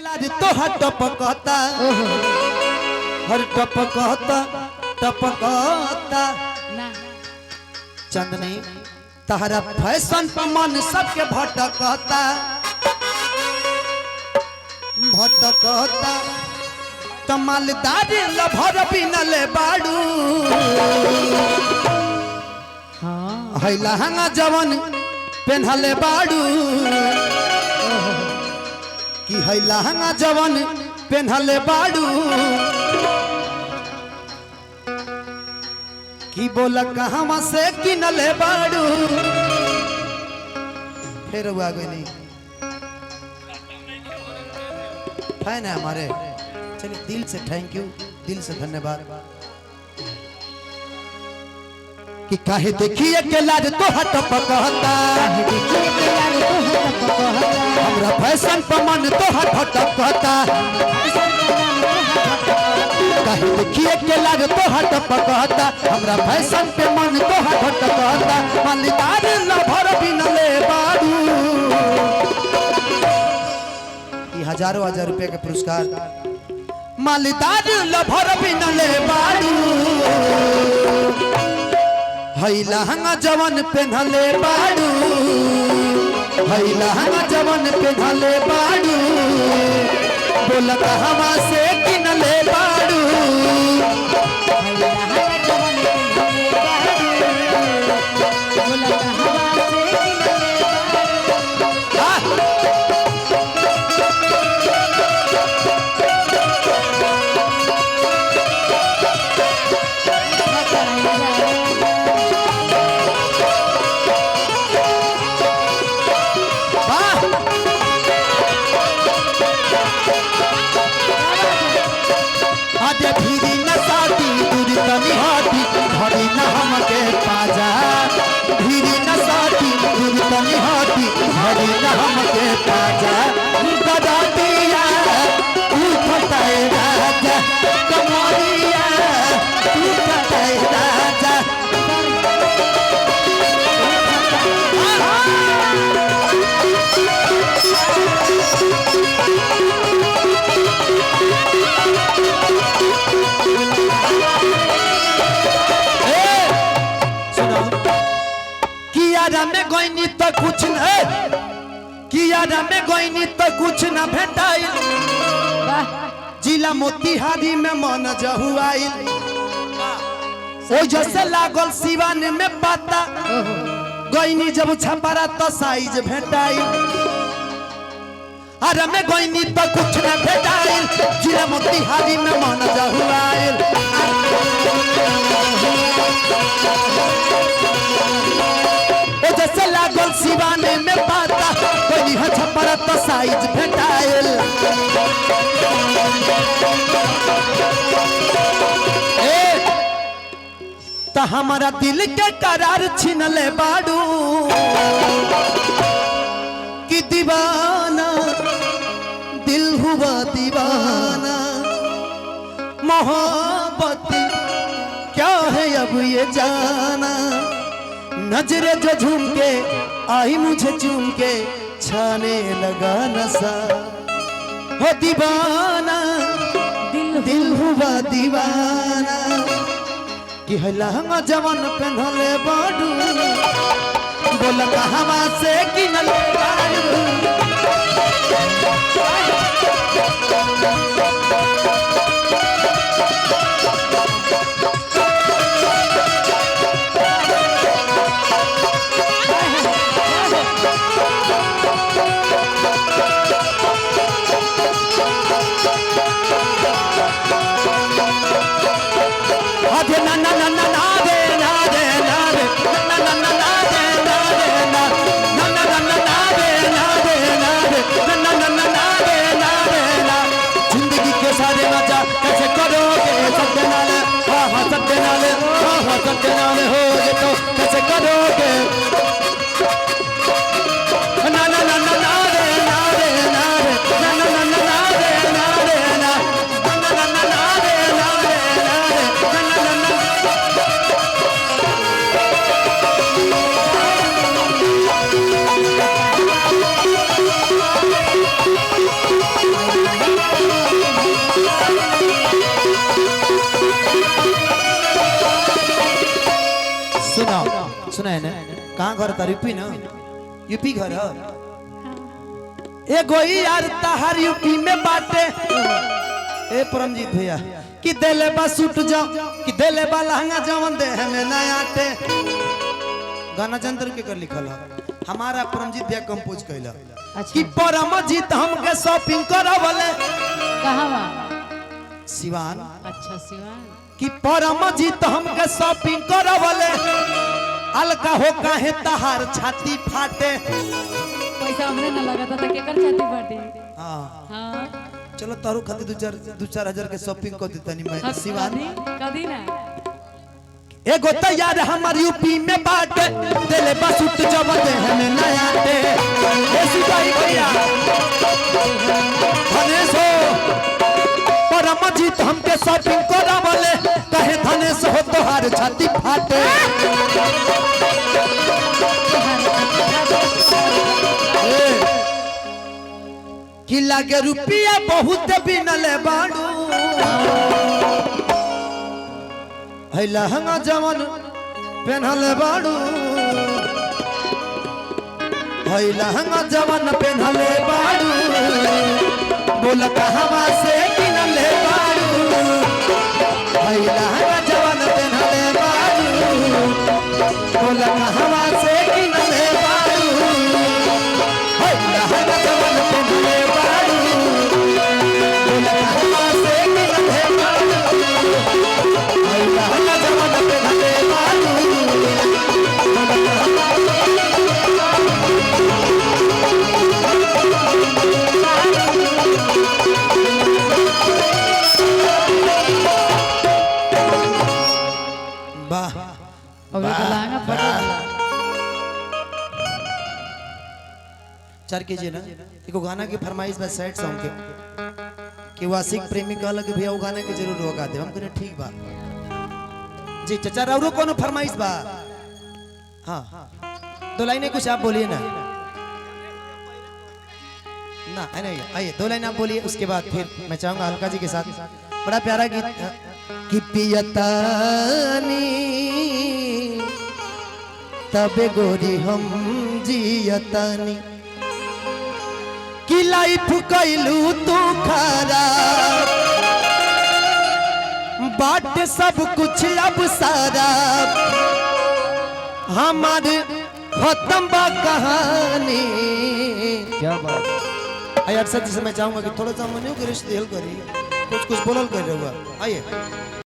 तो हर टपकता हर टपकता चंदनी तहरा फैशन पर मन सबके भटकता तमालदार लभर बिनले बाड़ू है लहंगा जवन पेन्हले बाड़ू कि है लहंगा जवन पेन्हले बाड़ू कि बोला कहवा से किनले बाड़ू फिर हुआ गई नहीं फैन है हमारे। चलिए दिल से थैंक यू, दिल से धन्यवाद। कि काहे देखिए के लाज तो हट पकहता हमरा फैशन पर मन तो हट पकहता काहे देखिए के लाज तो हट पकहता हमरा फैशन पे मन तो हट पकहता मालिदार लभर बिनले बाड़ू। ये हजारों हजार रुपए के पुरस्कार मालिदार लभर बिनले बाड़ू है लहंगा जवन पेन्हले बाड़ू है लहंगा जवन पेन्हले बाड़ू बोला कहवा से किनले बाड़ू में गोइनी तो कुछ न किया में गोइनी तो कुछ न भेटाइल जिला मोतिहारी में मन जहुआइल ओ जैसे लागल सिवान में पाता गोइनी जब छपरा तो साइज भेटाइल अरे में गोइनी तो कुछ न भेटाइल जिला मोतिहारी में मन जहुआइल जैसे लागल सिवाने में पाता कोई छपरा तो साइज भेटाइल तो हमारा दिल के करार छीनले बाड़ू कि दीवाना दिल हुआ दीवाना मोहब्बत क्या है अब ये जाना नजरे जो झूम के आई मुझे चूम के छाने लगा नशा हो दीवाना दिल हुआ दीवाना कि है लहंगा जवन पेन्हले बाड़ू बोला कहवा से किनले बाड़ू हो ये तो कैसे करोगे ना ना ना ना ना रे ना रे ना रे ना ना ना ना ना रे ना रे ना ना ना ना ना रे ना रे ना रे ना ना ना ना सुना है ना कहाँ घर था यूपी ना यूपी घर है एगो यार तहार यूपी में बाटे ए परमजीत भैया कि देले बा सूट जाओ कि देले बा लहंगा जवन दे हमें ना आटे गाना जंतर के कर लिखल है हमारा परमजीत भैया कंपोज कैला कि परमजीत हमके शॉपिंग करावले कहां बा सिवान अच्छा सिवान कि परमजीत हमके शॉपिंग करावले अलका हो काहे तहार छाती फाटे पैसा हमरे ना लगा था केकर छाती फाटे हां हां चलो तारू खातिर 2-4 हजार के शॉपिंग कर देता नहीं मैं सिवान कदी ना एगो तैयार हमार यूपी में बाटे दिले बसुत जब दे हमें नया दे ऐसी भाई भैया धनेश हो परमजीत हमके शॉपिंग करावले कहे धनेश हो तोहार छाती फाटे कि लागे रुपया बहुत बिनले बाड़ू है लहंगा जवन पहनले बाड़ू है लहंगा जवन पहनले बाड़ू बोल कहवा से किनले बाड़ू है लहंगा जवन पहनले बाड़ू बोल कहवा से किनले बाड़ू है लहंगा जवन पहनले बाड़ू बोल कहवा से किनले बाड़ू चार कीजिए ना एक गाना की फरमाइश बस सैड सॉन्ग के कि वासिक प्रेमी कहला कि भैया वो गाना के जरूर होगा दे हम कहने ठीक बा जी चाचा राउरो कोनो फरमाइश बा हाँ दो लाइनें कुछ आप बोलिए ना ना नहीं आइए 2 लाइन आप बोलिए उसके बाद फिर मैं चाहूंगा अलका जी के साथ बड़ा प्यारा गीत कि पियतानी तबे गोरी हम जियतानी कि लाइफ कैलू तू खराब बाट सब कुछ अब सारा हमारे खत्म बा कहानी क्या बात अयार सर जी से मैं चाहूंगा कि थोड़ा सा मनियो के रिश्ते हल करिए कुछ बोलल कर रहे हुआ आइए